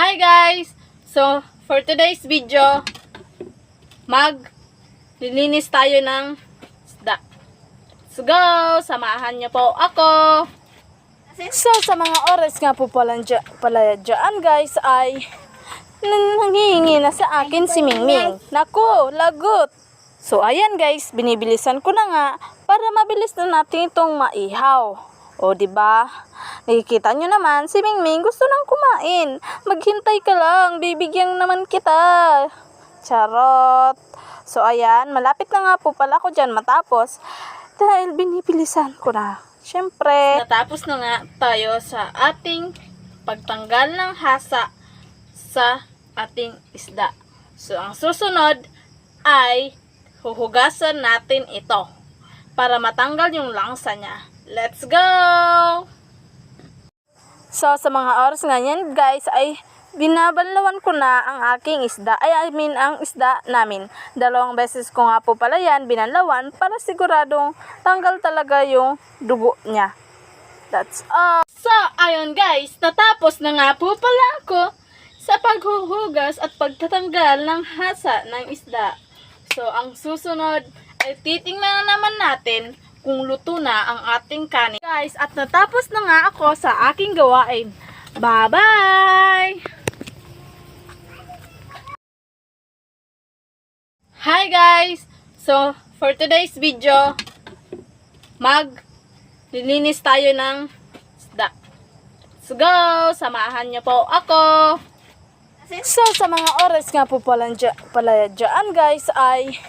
Hi guys! So, for today's video, maglilinis tayo ng isda. Let's go! Samahan niyo po ako! So, sa mga oras nga po pala dyan guys ay nangihingi na sa akin si Mingming. Naku, lagot! So, ayan guys, binibilisan ko na nga para mabilis na natin itong maihaw. O, diba? Nakikita nyo naman, si Mingming gusto nang kumain. Maghintay ka lang, bibigyan naman kita. Charot. So, ayan, malapit na nga po pala ako dyan matapos dahil binibilisan ko na. Siyempre, natapos na nga tayo sa ating pagtanggal ng hasa sa ating isda. So, ang susunod ay huhugasan natin ito para matanggal yung langsa niya. Let's go! So, sa mga oras nga yan, guys, ay binabanlawan ko na ang aking isda. Ang isda namin. 2 beses ko nga po pala yan binanlawan para siguradong tanggal talaga yung dugo niya. That's all. So, ayun guys, natapos na nga po pala ako sa paghuhugas at pagtatanggal ng hasa ng isda. So, ang susunod ay titingnan naman natin kung luto na ang ating kanin. Guys, at natapos na nga ako sa aking gawain. Bye-bye! Hi guys! So, for today's video, maglilinis tayo ng isda. Let's go! Samahan niyo po ako! So, sa mga oras nga po pala dyan guys ay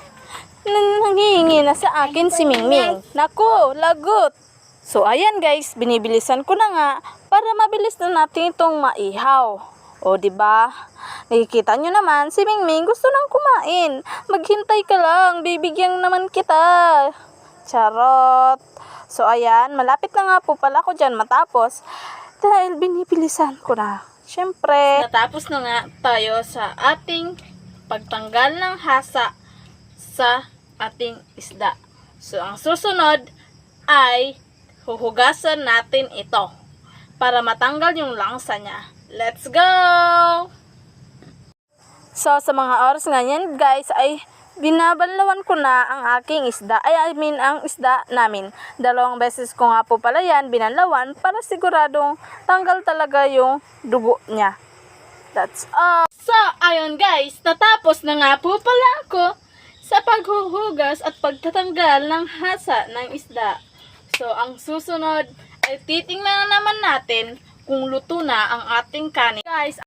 nangihingi na sa akin si Mingming. Naku, lagot! So, ayan guys, binibilisan ko na nga para mabilis na natin itong maihaw. O, diba? Nakikita nyo naman, si Mingming gusto nang kumain. Maghintay ka lang, bibigyan naman kita. Charot. So, ayan, malapit na nga po pala ako dyan matapos dahil binibilisan ko na. Siyempre, natapos na nga tayo sa ating pagtanggal ng hasa sa ating isda. So, ang susunod ay huhugasan natin ito para matanggal yung langsa niya. Let's go! So, sa mga oras nga yan, guys, ay binabanlawan ko na ang aking isda. Ang isda namin. 2 beses ko nga po pala yan binanlawan para siguradong tanggal talaga yung dugo niya. That's all. So, ayun guys, natapos na nga po pala ako sa paghuhugas at pagtatanggal ng hasa ng isda. So, ang susunod ay titingnan naman natin kung luto na ang ating kanin. Guys,